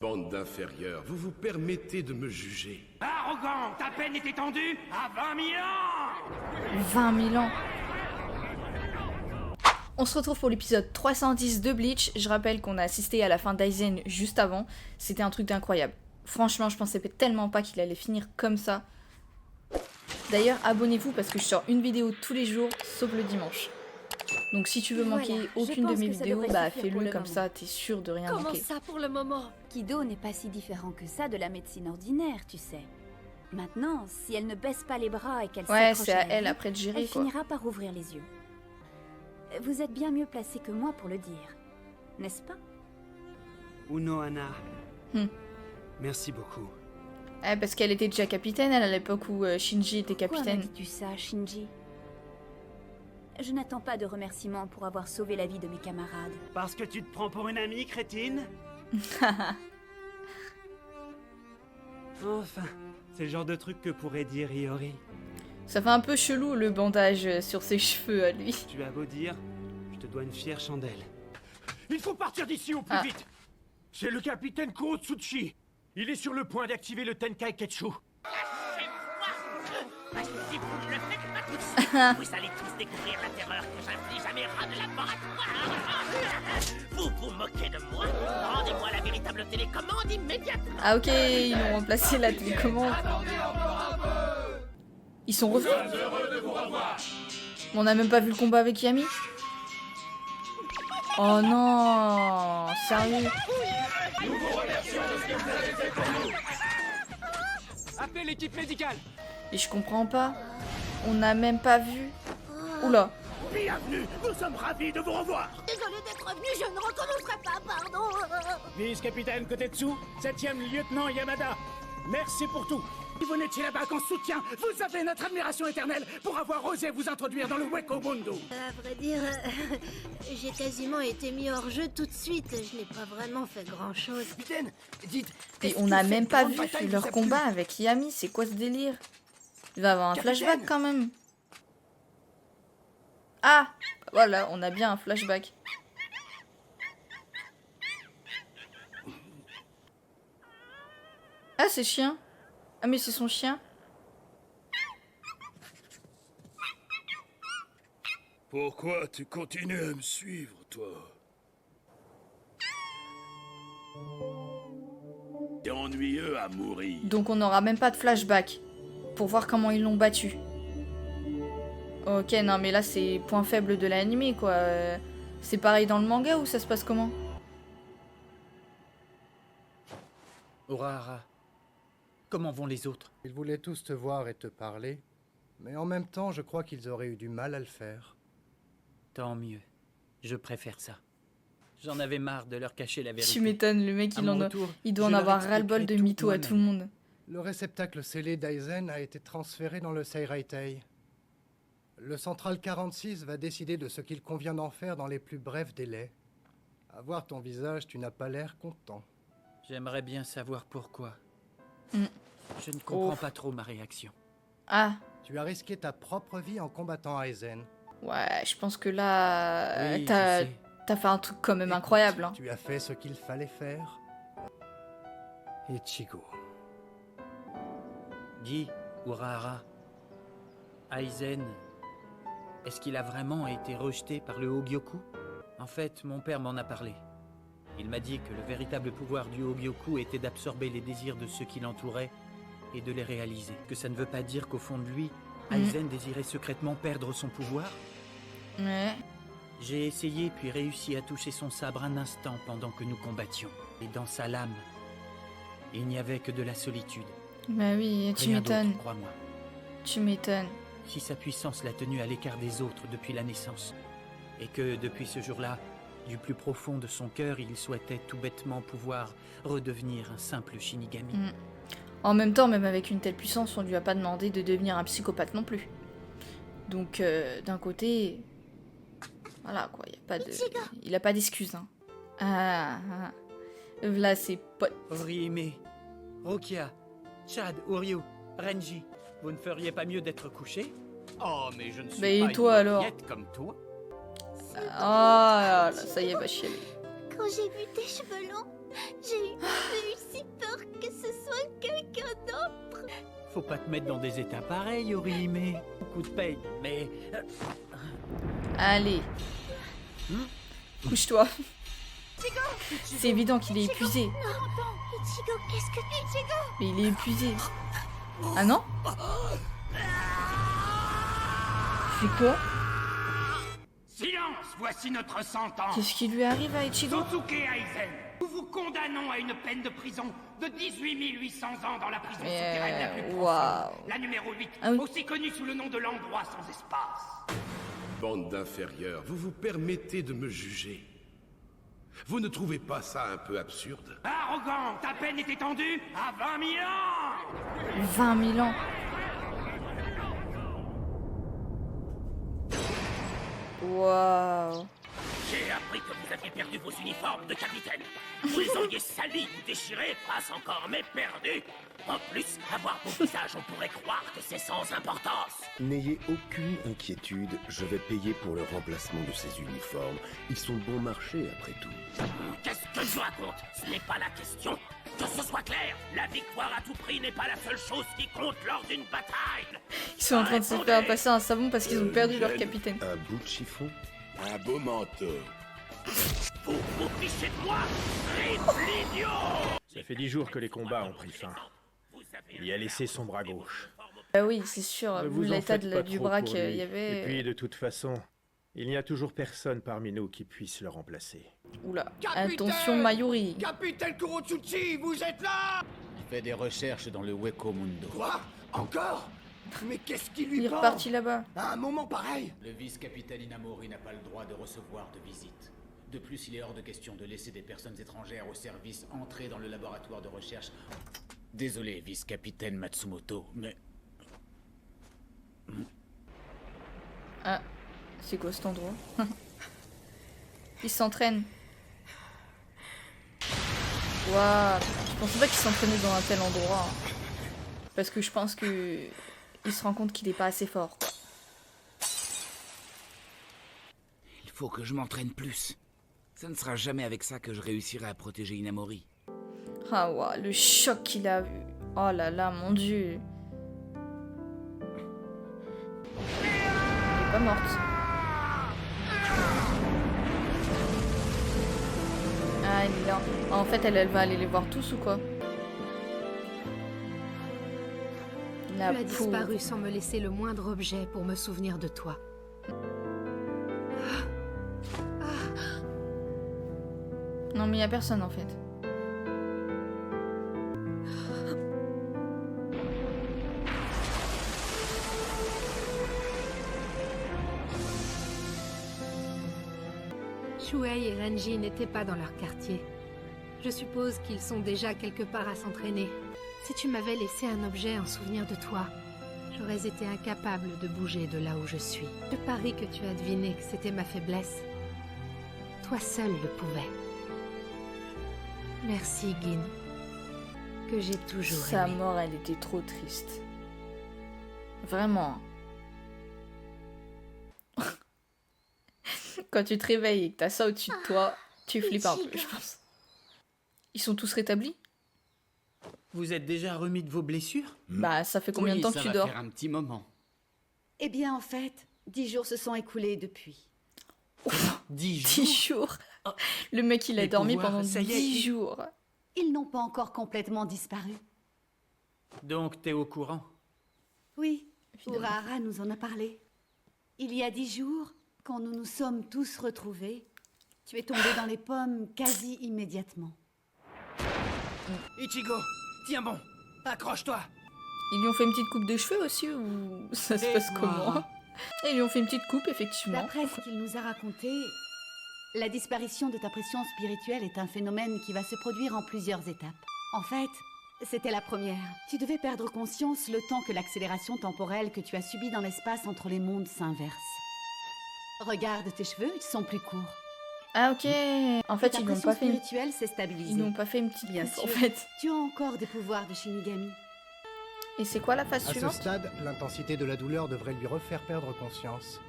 Bande d'inférieurs, vous vous permettez de me juger. Arrogant, ta peine est étendue à 20 000 ans. 20 000 ans. On se retrouve pour l'épisode 310 de Bleach. Je rappelle qu'on a assisté à la fin d'Aizen juste avant. C'était un truc d'incroyable. Franchement, je pensais tellement pas qu'il allait finir comme ça. D'ailleurs, abonnez-vous parce que je sors une vidéo tous les jours, sauf le dimanche. Donc si tu veux manquer aucune de mes vidéos, bah fais-le comme ça, t'es sûr de rien manquer. Comment ça pour le moment? Kido n'est pas si différent que ça de la médecine ordinaire, tu sais. Maintenant, si elle ne baisse pas les bras et qu'elle Ouais, s'accroche c'est à la elle vie, après de gérer, elle quoi. finira par ouvrir les yeux. Vous êtes bien mieux placé que moi pour le dire, n'est-ce pas? Unohana. Merci beaucoup. Parce qu'elle était déjà capitaine, elle, à l'époque où Shinji était Pourquoi capitaine. m'as-tu ça, Shinji? Je n'attends pas de remerciements pour avoir sauvé la vie de mes camarades. Parce que tu te prends pour une amie, crétine? Enfin, c'est le genre de truc que pourrait dire Iori. Ça fait un peu chelou le bandage sur ses cheveux à lui. Tu as beau dire, je te dois une fière chandelle. Il faut partir d'ici au plus Ah. vite. C'est le capitaine Kurotsuchi. Il est sur le point d'activer le Tenkai Ketchu. Si vous ne le faites pas tout de suite, vous allez tous découvrir la terreur que j'inflige à mes rats de laboratoire. Vous vous moquez de moi? Rendez-moi la véritable télécommande immédiatement. Ah ok, ils ont remplacé la télécommande. Ils sont revenus. On n'a même pas vu le combat avec Yami. Oh non, sérieux. Appelez l'équipe médicale. Et je comprends pas. On n'a même pas vu. Oula. Bienvenue, nous sommes ravis de vous revoir. Désolé d'être venu, je ne recommencerai pas, pardon. Vice-capitaine Kotetsu, 7e lieutenant Yamada. Merci pour tout. Vous n'étiez là-bas qu'en soutien. Vous avez notre admiration éternelle pour avoir osé vous introduire dans le Weko Bundu. À vrai dire, j'ai quasiment été mis hors jeu tout de suite. Je n'ai pas vraiment fait grand-chose. Capitaine, dites... Et on n'a même pas vu leur combat avec Yami. C'est quoi ce délire? Il va y avoir un Capitaine. flashback quand même. Ah, voilà, on a bien un flashback. Ah, c'est chien. Ah, mais c'est son chien. Pourquoi tu continues à me suivre, toi? T'es ennuyeux à mourir. Donc on n'aura même pas de flashback pour voir comment ils l'ont battu. Ok, non mais là c'est point faible de l'anime quoi. C'est pareil dans le manga ou ça se passe comment? Urahara, comment vont les autres? Ils voulaient tous te voir et te parler, mais en même temps, je crois qu'ils auraient eu du mal à le faire. Tant mieux. Je préfère ça. J'en avais marre de leur cacher la vérité. Tu m'étonnes, le mec À il, mon en a... retour, il doit je en leur avoir ras-le-bol de expliquerai mytho tout à tout le monde. Le réceptacle scellé d'Aizen a été transféré dans le Seiraitei. Le Central 46 va décider de ce qu'il convient d'en faire dans les plus brefs délais. À voir ton visage, tu n'as pas l'air content. J'aimerais bien savoir pourquoi. Mm. Je ne comprends Oh. pas trop ma réaction. Ah, Tu as risqué ta propre vie en combattant Aizen. ouais, je pense que là, Oui, je t'as sais. fait un truc quand même Écoute, incroyable. Hein. Tu as fait ce qu'il fallait faire. Ichigo. Dis, Urahara, Aizen, est-ce qu'il a vraiment été rejeté par le Hogyoku? En fait, mon père m'en a parlé. Il m'a dit que le véritable pouvoir du Hogyoku était d'absorber les désirs de ceux qui l'entouraient et de les réaliser. Que ça ne veut pas dire qu'au fond de lui, Aizen désirait secrètement perdre son pouvoir? Ouais. J'ai essayé puis réussi à toucher son sabre un instant pendant que nous combattions. Et dans sa lame, il n'y avait que de la solitude. Bah oui, tu Rien d'autre, m'étonnes. crois-moi. Tu m'étonnes. Si sa puissance l'a tenu à l'écart des autres depuis la naissance, et que depuis ce jour-là, du plus profond de son cœur, il souhaitait tout bêtement pouvoir redevenir un simple Shinigami. Mm. En même temps, même avec une telle puissance, on lui a pas demandé de devenir un psychopathe non plus. Donc, d'un côté, voilà quoi, il a pas d'excuse. Hein. Ah. Là, c'est potes. Orihime, Rokia, Chad, Uryu, Renji, vous ne feriez pas mieux d'être couchés? Oh, mais je ne suis Bah, et pas toi, une alors miette comme toi. Ah là, ça y est, va chialer. Quand j'ai vu tes cheveux longs, j'ai eu Faut pas te mettre dans des états pareils, Orihime. Beaucoup de peine, mais... Allez. Couche-toi. C'est évident qu'il est épuisé. Ichigo, qu'est-ce que... Ichigo! Mais il est épuisé. Ah non? C'est quoi? Silence, voici notre sentence. Qu'est-ce qui lui arrive à Ichigo? Sosuke Aizen, nous vous condamnons à une peine de prison de 18 800 ans dans la prison souterraine la plus profonde. Waouh. La numéro 8, Ah oui. aussi connue sous le nom de l'endroit sans espace. Bande d'inférieurs, vous vous permettez de me juger. Vous ne trouvez pas ça un peu absurde? Arrogant, ta peine est étendue à 20 000 ans. 20 000 ans. Waouh. J'ai appris que vous aviez perdu vos uniformes de capitaine. Vous les auriez salis ou déchirés, passe encore, mais perdus. En plus, à voir vos visages, on pourrait croire que c'est sans importance. N'ayez aucune inquiétude, je vais payer pour le remplacement de ces uniformes. Ils sont bon marché après tout. Qu'est-ce que je raconte? Ce n'est pas la question. Que ce soit clair, la victoire à tout prix n'est pas la seule chose qui compte lors d'une bataille. Ils sont en train de se faire passer un savon parce qu'ils ont perdu leur capitaine. Un bout de chiffon? Un beau manteau. Vous vous fichez de moi, triple idiot! Ça fait 10 jours que les combats ont pris fin. Il a laissé son bras gauche. Bah oui, c'est sûr, Ne vu vous en l'état faites pas du trop bras pour qu'il lui. y avait. Et puis, de toute façon, il n'y a toujours personne parmi nous qui puisse le remplacer. Oula, Capitaine attention Mayuri. Capitaine Kurotsuchi, vous êtes là? Il fait des recherches dans le Weko Mundo. Quoi? Encore? Mais qu'est-ce qui lui Il est prend? reparti là-bas. À un moment pareil? Le vice-capitaine Inamori n'a pas le droit de recevoir de visite. De plus, il est hors de question de laisser des personnes étrangères au service entrer dans le laboratoire de recherche. Désolé, vice-capitaine Matsumoto, mais... Ah, c'est quoi cet endroit? Il s'entraîne. Waouh, je pensais pas qu'il s'entraînait dans un tel endroit. Hein. Parce que je pense que il se rend compte qu'il est pas assez fort. Quoi. Il faut que je m'entraîne plus. Ça ne sera jamais avec ça que je réussirai à protéger Inamori. Ah waouh, le choc qu'il a eu. Oh là là, mon dieu. Elle est pas morte. Ah, elle est là. En fait, elle va aller les voir tous ou quoi? La Tu as pauvre. disparu sans me laisser le moindre objet pour me souvenir de toi. Non, mais il y a personne en fait. Shuei et Renji n'étaient pas dans leur quartier. Je suppose qu'ils sont déjà quelque part à s'entraîner. Si tu m'avais laissé un objet en souvenir de toi, j'aurais été incapable de bouger de là où je suis. Je parie que tu as deviné que c'était ma faiblesse. Toi seul le pouvais. Merci, Gin. Que j'ai toujours Sa aimé. mort, elle était trop triste. Vraiment. Quand tu te réveilles et que t'as ça au-dessus de toi, tu flippes un peu, je pense. Ils sont tous rétablis? Vous êtes déjà remis de vos blessures? Bah, ça fait combien de temps que tu dors? Ça va faire un petit moment. Eh bien, en fait, 10 jours se sont écoulés depuis. 10 jours? 10 jours. Le mec, il a Les dormi pouvoirs, pendant ça y est. 10 jours. Ils n'ont pas encore complètement disparu. Donc t'es au courant? Oui, Évidemment. Urahara nous en a parlé. Il y a 10 jours, quand nous nous sommes tous retrouvés, tu es tombé dans les pommes quasi immédiatement. Ichigo, tiens bon, accroche-toi. Ils lui ont fait une petite coupe de cheveux aussi ou ça se passe comment? Ils lui ont fait une petite coupe, effectivement. D'après ce qu'il nous a raconté, la disparition de ta pression spirituelle est un phénomène qui va se produire en plusieurs étapes. En fait, c'était la première. Tu devais perdre conscience le temps que l'accélération temporelle que tu as subie dans l'espace entre les mondes s'inverse. Regarde tes cheveux, ils sont plus courts. Ah ok. En fait, ta ils n'ont pression pas fait une... spirituelle s'est stabilisée. Ils n'ont pas fait une petite Bien coupe, en sûr. fait. Tu as encore des pouvoirs de Shinigami. Et c'est quoi la phase À ce suivante? stade, l'intensité de la douleur devrait lui refaire perdre conscience.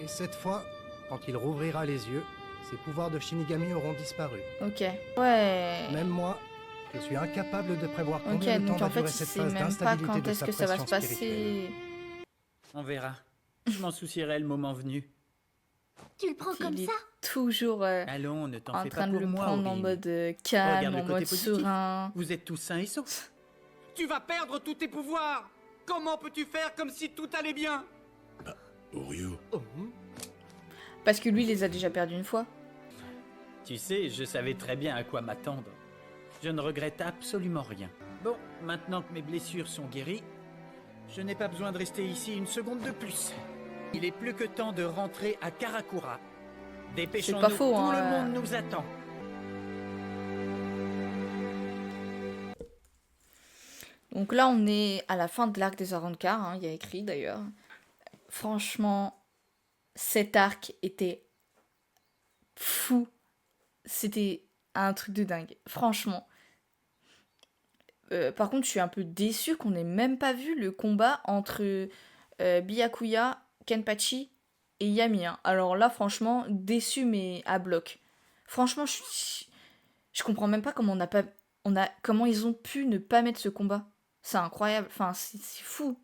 Et cette fois, quand il rouvrira les yeux, ses pouvoirs de Shinigami auront disparu. Ok. Ouais. Même moi, Je suis incapable de prévoir Ok, combien de temps donc va en fait, durer il cette sait phase même pas d'instabilité quand de est-ce sa que ça va se pression spirituelle. passer. On verra. Je m'en soucierai le moment venu. Tu le prends comme Il est ça? toujours Allons, ne t'en en fais train pas de pour le moi, prendre en Aurine. mode Regarde calme, le en côté mode positif. serein. Vous êtes tous sains et saufs. Tu vas perdre tous tes pouvoirs. Comment peux-tu faire comme si tout allait bien? Oryo. Parce que lui, il les a déjà perdus une fois. Tu sais, je savais très bien à quoi m'attendre. Je ne regrette absolument rien. Bon, maintenant que mes blessures sont guéries, je n'ai pas besoin de rester ici une seconde de plus. Il est plus que temps de rentrer à Karakura. Dépêchons-nous, pas faux, tout hein. le monde nous attend. Donc là, on est à la fin de l'arc des Arrancar, hein, il y a écrit d'ailleurs. Franchement, cet arc était fou. C'était un truc de dingue. Franchement. Par contre, je suis un peu déçue qu'on n'ait même pas vu le combat entre Byakuya, Kenpachi et Yami. Hein. Alors là, franchement, déçue mais à bloc. Franchement, je comprends même pas comment comment ils ont pu ne pas mettre ce combat. C'est incroyable. Enfin, c'est fou.